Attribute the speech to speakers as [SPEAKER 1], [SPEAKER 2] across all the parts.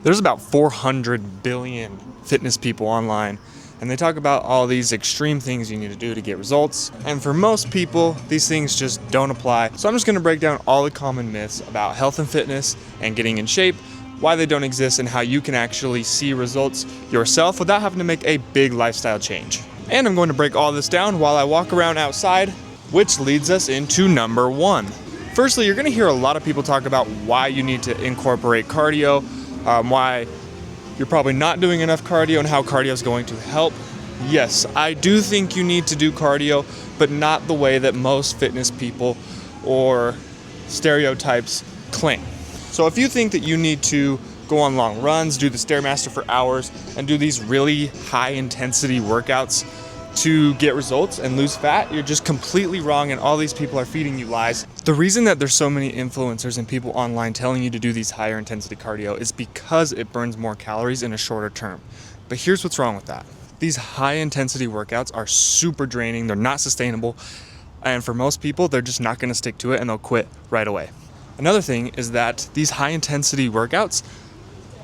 [SPEAKER 1] There's about 400 billion fitness people online, and they talk about all these extreme things you need to do to get results. And for most people, these things just don't apply. So I'm just gonna break down all the common myths about health and fitness and getting in shape, why they don't exist, and how you can actually see results yourself without having to make a big lifestyle change. And I'm going to break all this down while I walk around outside, which leads us into number one. Firstly, you're gonna hear a lot of people talk about why you need to incorporate cardio, why you're probably not doing enough cardio and how cardio is going to help. Yes, I do think you need to do cardio, but not the way that most fitness people or stereotypes claim. So if you think that you need to go on long runs, do the Stairmaster for hours, and do these really high intensity workouts to get results and lose fat, you're just completely wrong, and all these people are feeding you lies. The reason that there's so many influencers and people online telling you to do these higher intensity cardio is because it burns more calories in a shorter term. But here's what's wrong with that. These high intensity workouts are super draining, they're not sustainable, and for most people, they're just not gonna stick to it and they'll quit right away. Another thing is that these high intensity workouts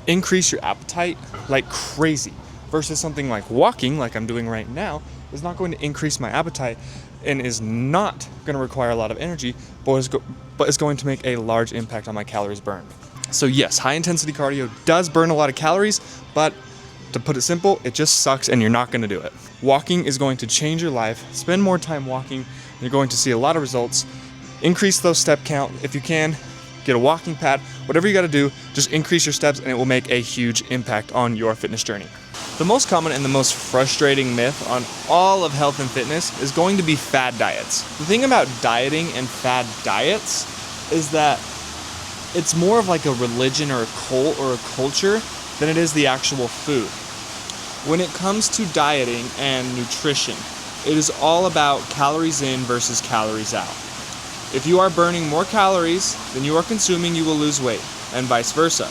[SPEAKER 1] increase your appetite like crazy, versus something like walking, like I'm doing right now, is not going to increase my appetite and is not going to require a lot of energy, but is going to make a large impact on my calories burned. So yes, high intensity cardio does burn a lot of calories, but to put it simple, it just sucks and you're not going to do it. Walking is going to change your life. Spend more time walking, and you're going to see a lot of results. Increase those step count if you can. Get a walking pad, whatever you got to do, just increase your steps and it will make a huge impact on your fitness journey. The most common and the most frustrating myth on all of health and fitness is going to be fad diets. The thing about dieting and fad diets is that it's more of like a religion or a cult or a culture than it is the actual food. When it comes to dieting and nutrition, it is all about calories in versus calories out. If you are burning more calories than you are consuming, you will lose weight, and vice versa.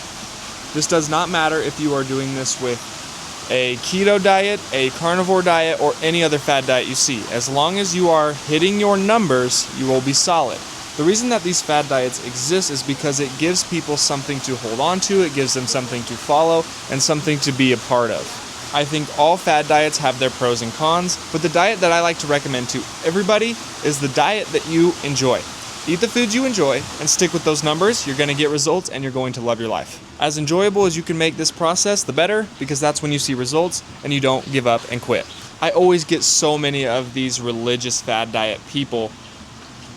[SPEAKER 1] This does not matter if you are doing this with a keto diet, a carnivore diet, or any other fad diet you see. As long as you are hitting your numbers, you will be solid. The reason that these fad diets exist is because it gives people something to hold on to, it gives them something to follow, and something to be a part of. I think all fad diets have their pros and cons, but the diet that I like to recommend to everybody is the diet that you enjoy. Eat the foods you enjoy and stick with those numbers. You're going to get results and you're going to love your life. As enjoyable as you can make this process, the better, because that's when you see results and you don't give up and quit. I always get so many of these religious fad diet people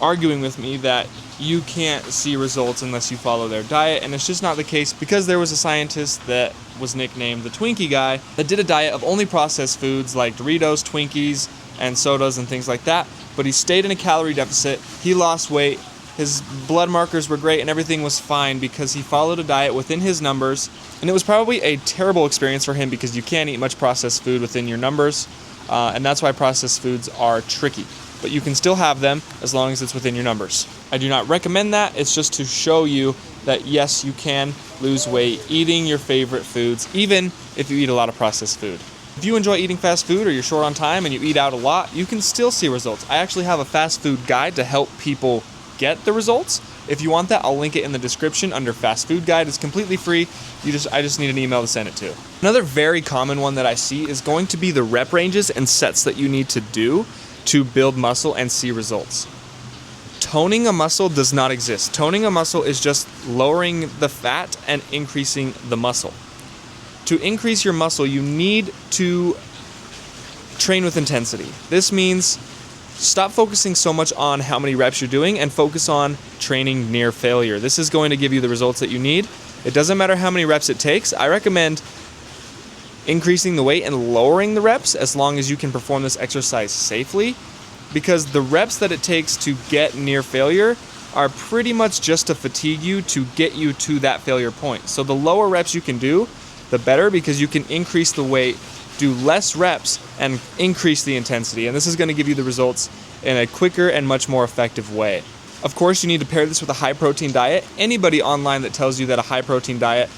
[SPEAKER 1] arguing with me that you can't see results unless you follow their diet, and it's just not the case, because there was a scientist that was nicknamed the Twinkie guy that did a diet of only processed foods like Doritos, Twinkies, and sodas and things like that, but he stayed in a calorie deficit, he lost weight, his blood markers were great, and everything was fine because he followed a diet within his numbers, and it was probably a terrible experience for him because you can't eat much processed food within your numbers, and that's why processed foods are tricky. But you can still have them as long as it's within your numbers. I do not recommend that. It's just to show you that yes, you can lose weight eating your favorite foods, even if you eat a lot of processed food. If you enjoy eating fast food or you're short on time and you eat out a lot, you can still see results. I actually have a fast food guide to help people get the results. If you want that, I'll link it in the description under fast food guide. It's completely free. I just need an email to send it to. Another very common one that I see is going to be the rep ranges and sets that you need to do to build muscle and see results. Toning a muscle does not exist. Toning a muscle is just lowering the fat and increasing the muscle. To increase your muscle, you need to train with intensity. This means stop focusing so much on how many reps you're doing and focus on training near failure. This is going to give you the results that you need. It doesn't matter how many reps it takes. I recommend increasing the weight and lowering the reps as long as you can perform this exercise safely, because the reps that it takes to get near failure are pretty much just to fatigue you to get you to that failure point. So the lower reps you can do, the better, because you can increase the weight, do less reps, and increase the intensity. And this is going to give you the results in a quicker and much more effective way. Of course, you need to pair this with a high protein diet. Anybody online that tells you that a high protein diet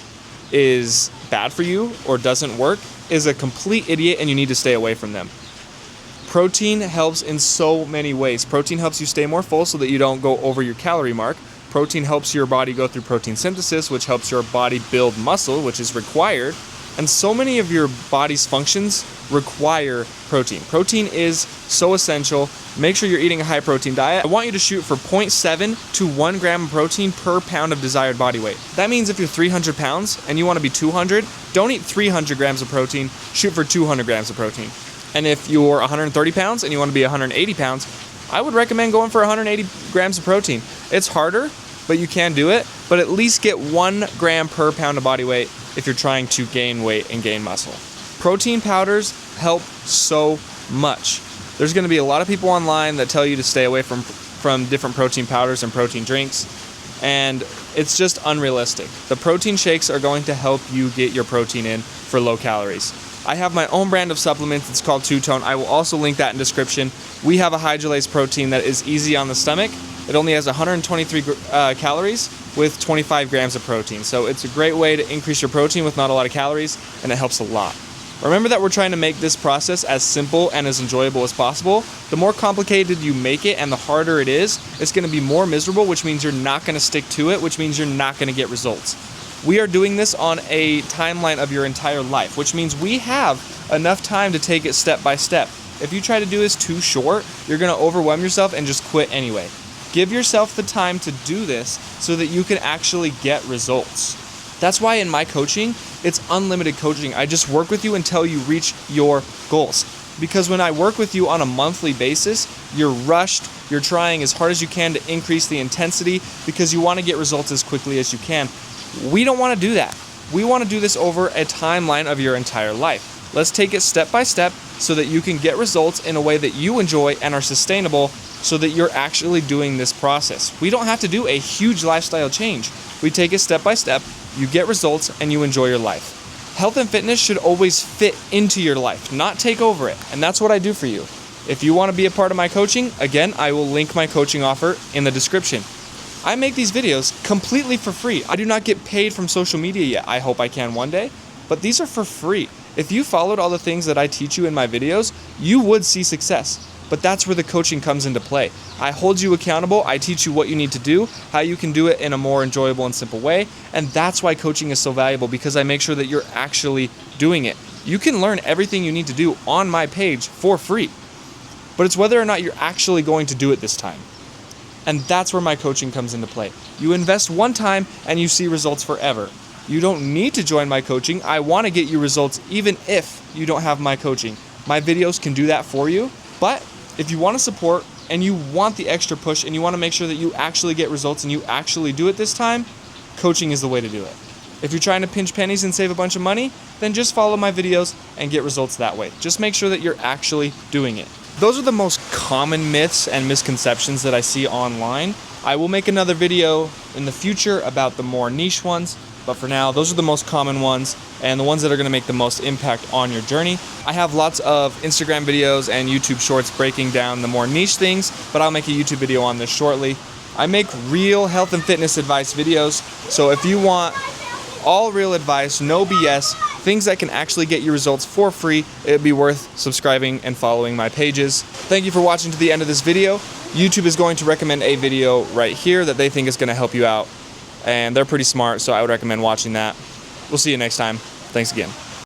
[SPEAKER 1] is bad for you or doesn't work is a complete idiot, and you need to stay away from them. Protein helps in so many ways. Protein helps you stay more full so that you don't go over your calorie mark. Protein helps your body go through protein synthesis, which helps your body build muscle, which is required. And so many of your body's functions require protein. Protein is so essential. Make sure you're eating a high protein diet. I want you to shoot for 0.7 to 1 gram of protein per pound of desired body weight. That means if you're 300 pounds and you want to be 200, don't eat 300 grams of protein, shoot for 200 grams of protein. And if you're 130 pounds and you want to be 180 pounds, I would recommend going for 180 grams of protein. It's harder, but you can do it. But at least get 1 gram per pound of body weight if you're trying to gain weight and gain muscle. Protein powders help so much. There's going to be a lot of people online that tell you to stay away from different protein powders and protein drinks, and it's just unrealistic. The protein shakes are going to help you get your protein in for low calories. I have my own brand of supplements. It's called Two Tone. I will also link that in description. We have a hydrolyzed protein that is easy on the stomach. It only has 123 calories with 25 grams of protein. So it's a great way to increase your protein with not a lot of calories, and it helps a lot. Remember that we're trying to make this process as simple and as enjoyable as possible. The more complicated you make it and the harder it is, it's going to be more miserable, which means you're not going to stick to it, which means you're not going to get results. We are doing this on a timeline of your entire life, which means we have enough time to take it step by step. If you try to do this too short, you're going to overwhelm yourself and just quit anyway. Give yourself the time to do this so that you can actually get results. That's why in my coaching, it's unlimited coaching. I just work with you until you reach your goals. Because when I work with you on a monthly basis, you're rushed, you're trying as hard as you can to increase the intensity because you want to get results as quickly as you can. We don't want to do that. We want to do this over a timeline of your entire life. Let's take it step by step so that you can get results in a way that you enjoy and are sustainable, so that you're actually doing this process. We don't have to do a huge lifestyle change. We take it step by step, you get results, and you enjoy your life. Health and fitness should always fit into your life, not take over it. And that's what I do for you. If you want to be a part of my coaching, again, I will link my coaching offer in the description. I make these videos completely for free. I do not get paid from social media yet. I hope I can one day, but these are for free. If you followed all the things that I teach you in my videos, you would see success. But that's where the coaching comes into play. I hold you accountable, I teach you what you need to do, how you can do it in a more enjoyable and simple way, and that's why coaching is so valuable, because I make sure that you're actually doing it. You can learn everything you need to do on my page for free, but it's whether or not you're actually going to do it this time. And that's where my coaching comes into play. You invest one time and you see results forever. You don't need to join my coaching. I want to get you results even if you don't have my coaching. My videos can do that for you, but if you want to support and you want the extra push and you want to make sure that you actually get results and you actually do it this time, coaching is the way to do it. If you're trying to pinch pennies and save a bunch of money, then just follow my videos and get results that way. Just make sure that you're actually doing it. Those are the most common myths and misconceptions that I see online. I will make another video in the future about the more niche ones, but for now, those are the most common ones and the ones that are going to make the most impact on your journey. I have lots of Instagram videos and YouTube shorts breaking down the more niche things, but I'll make a YouTube video on this shortly. I make real health and fitness advice videos, so if you want all real advice, no BS, things that can actually get you results for free, it'd be worth subscribing and following my pages. Thank you for watching to the end of this video. YouTube is going to recommend a video right here that they think is going to help you out, and they're pretty smart, so I would recommend watching that. We'll see you next time. Thanks again.